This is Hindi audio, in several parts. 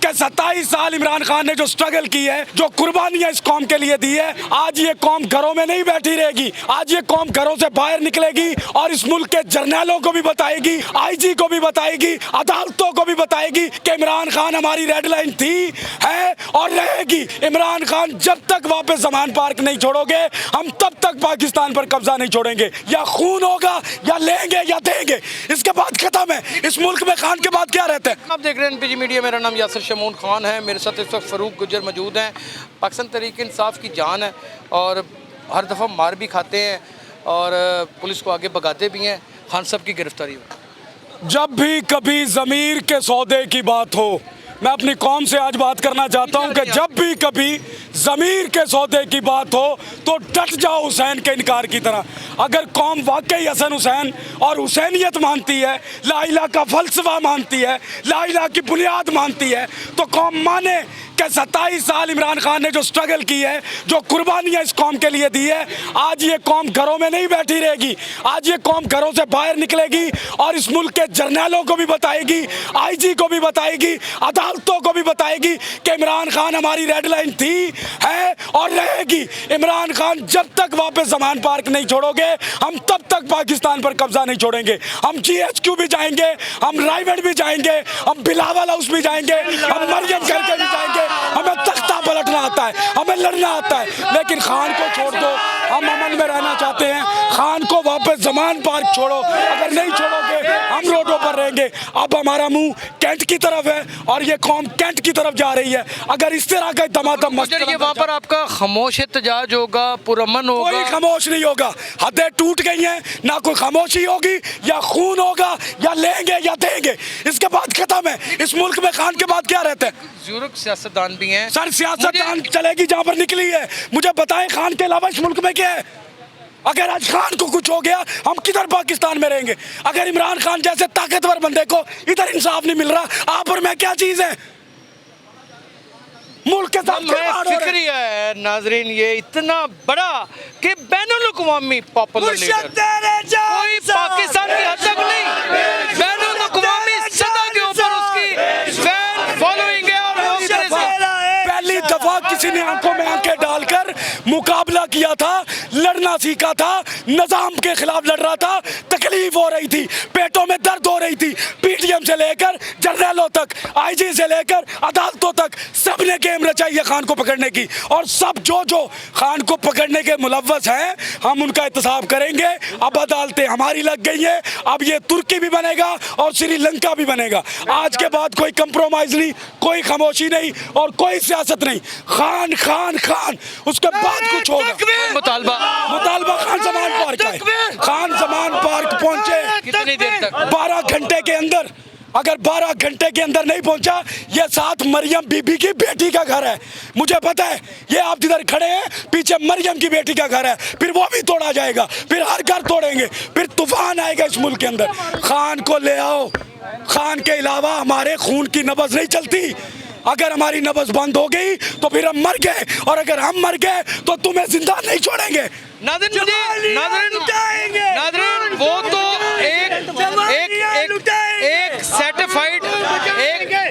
कि 27 साल इमरान खान ने जो स्ट्रगल की है, जो कुर्बानियां इस कौम के लिए दी है, आज ये कौम घरों में नहीं बैठी रहेगी। आज ये कौम घरों से बाहर निकलेगी और इस मुल्क के जर्नैलों को भी बताएगी, आईजी को भी बताएगी, अदालतों को भी बताएगी कि इमरान खान हमारी रेड लाइन थी, है और रहेगी। इमरान खान जब तक वापस जमान पार्क नहीं छोड़ोगे, हम तब तक पाकिस्तान पर कब्जा नहीं छोड़ेंगे। या खून होगा या लेंगे या देंगे, इसके बाद खत्म है। इस मुल्क में खान के बाद क्या रहता है। आप देख रहे हैं एनपीजी मीडिया। मेरा नाम यासिर शमून खान है। मेरे साथ इस वक्त फ़रूक गुजर मौजूद हैं। पाकिस्तान तहरीक इंसाफ की जान है और हर दफ़ा मार भी खाते हैं और पुलिस को आगे भगाते भी हैं। खान साहब की गिरफ्तारी हो, जब भी कभी ज़मीर के सौदे की बात हो, मैं अपनी कौम से आज बात करना चाहता हूं कि जब भी कभी ज़मीर के सौदे की बात हो तो डट जाओ हुसैन के इनकार की तरह। अगर कौम वाकई हसन हुसैन और हुसैनियत मानती है, ला इलाहा का फ़लसफ़ा मानती है, ला इलाहा की बुनियाद मानती है, तो कौम माने कि 27 साल इमरान खान ने जो स्ट्रगल की है, जो कुर्बानियां इस कौम के लिए दी है, आज ये कौम घरों में नहीं बैठी रहेगी। आज ये कौम घरों से बाहर निकलेगी और इस मुल्क के जर्नैलों को भी बताएगी, आईजी को भी बताएगी, अदालतों को भी बताएगी कि इमरान खान हमारी रेड लाइन थी, है और रहेगी। इमरान खान जब तक वापस जमान पार्क नहीं छोड़ोगे, हम तब तक पाकिस्तान पर कब्जा नहीं छोड़ेंगे। हम GHQ भी जाएंगे, हम रायगढ़ भी जाएंगे, हम बिलावल हाउस भी जाएंगे, हम मरियम करके भी जाएंगे। हमें तख्ता पलटना आता है, हमें लड़ना आता है, लेकिन खान को छोड़ दो। हम अमन में रहना चाहते हैं। खान को वापस जमान पार्क छोड़ो। अगर नहीं छोड़ोगे हम रोडों पर रहेंगे। अब हमारा मुंह कैंट की तरफ है और ये कौम कैंट की तरफ जा रही है। अगर इस तरह का धमाधम ये वहाँ पर आपका खामोश एहतजाज होगा, पुरअमन होगा? कोई खामोश नहीं होगा। हदें टूट गई हैं, ना कोई खामोशी होगी। या खून होगा या लेंगे या देंगे, इसके बाद खत्म है। इस मुल्क में खान के बाद क्या रहता है। बुजुर्ग सियासतदान भी हैं सर, सियासतदान चलेगी जहाँ पर निकली है। मुझे बताएं खान के अलावा इस मुल्क में क्या है। अगर आज खान को कुछ हो गया, हम किधर पाकिस्तान में रहेंगे। अगर इमरान खान जैसे ताकतवर बंदे को इधर इंसाफ नहीं मिल रहा, आप और मैं क्या चीज है। मुल्क के साथ फिक्री है नाजरीन, ये इतना बड़ा कि बैनुल अक़वामी पॉपुलर लीडर कोई पाकिस्तान की हद तक नहीं, बैनुल अक़वामी सतह के ऊपर उसकी फैन फॉलोइंग है। और पहली दफा किसी ने आंखों में आंखें डालकर मुकाबला किया था, लड़ना सीखा था, निजाम के खिलाफ लड़ रहा था। तकलीफ हो रही थी, पेटों में दर्द हो रही थी। PTM से लेकर जर्नैलों तक, IG से लेकर अदालतों तक, सब ने गेम रचाई है खान को पकड़ने की। और सब जो खान को पकड़ने के मुलव्वस हैं, हम उनका एहतसाब करेंगे। अब अदालतें हमारी लग गई हैं, अब ये तुर्की भी बनेगा और श्रीलंका भी बनेगा। आज के बाद कोई कंप्रोमाइज नहीं, कोई खामोशी नहीं और कोई सियासत नहीं। खान खान खान, उसके बाद कुछ होगा। मुतालबा खान जमान पार्क है। खान जमान पार्क पहुंचे कितनी देर तक? 12 घंटे के अंदर। अगर 12 घंटे के अंदर नहीं पहुंचा, ये साथ मरियम बीबी की बेटी का घर है। मुझे पता है, ये आप जिधर खड़े हैं पीछे मरियम की बेटी का घर है। फिर वो भी तोड़ा जाएगा, फिर हर घर तोड़ेंगे, फिर तूफान आएगा इस मुल्क के अंदर। खान को ले आओ। खान के अलावा हमारे खून की नब्ज नहीं चलती। अगर हमारी नब्ज बंद हो गई तो फिर हम मर गए, और अगर हम मर गए तो तुम्हें जिंदा नहीं छोड़ेंगे। नाज़रीन वो तो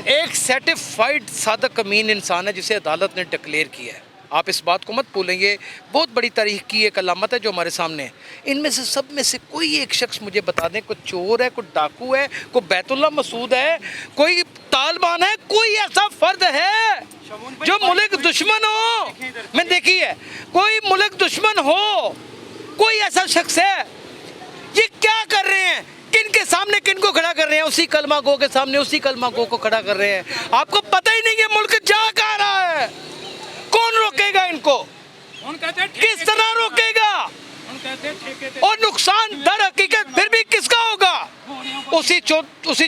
एक सर्टिफाइड सादक अमीन इंसान है जिसे अदालत ने डिक्लेयर किया है। आप इस बात को मत भूलेंगे। बहुत बड़ी तारीख की एक अलामत है जो हमारे सामने है। इनमें से सब में से कोई एक शख्स मुझे बता दें, कोई चोर है, कोई डाकू है, कोई बैतुल्ला मसूद है, कोई तालिबान है, कोई ऐसा फर्द है जो मुल्क दुश्मन हो। मैं देखी है, कोई मुल्क दुश्मन हो, कोई ऐसा शख्स है। ये क्या कर रहे हैं, किन के सामने किन को खड़ा कर रहे हैं? उसी कलमा गो के सामने उसी कलमा गो को खड़ा कर रहे हैं। आपको पता ही नहीं कि मुल्क जा कहाँ रहा है। कौन रोकेगा इनको? किस तरह रोकेगा? और नुकसान दर हकीकत फिर भी किसका होगा? उसी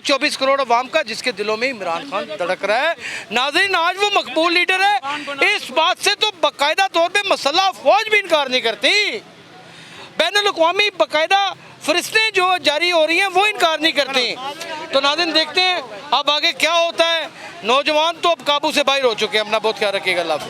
24 करोड़ अवाम का जिसके दिलों में इमरान खान धड़क रहा है। नाज़रीन, आज वो मकबूल लीडर है। इस बात से तो बाकायदा तौर पे मसल्ह फौज भी इनकार नहीं करती। बैनुल अक़वामी बाकायदा फरिश्तें जो जारी हो रही हैं वो इनकार नहीं करती। तो नाज़रीन, देखते हैं अब आगे क्या होता है। नौजवान तो अब काबू से बाहर हो चुके हैं। अपना बहुत ख्याल रखिएगा। अल्लाह।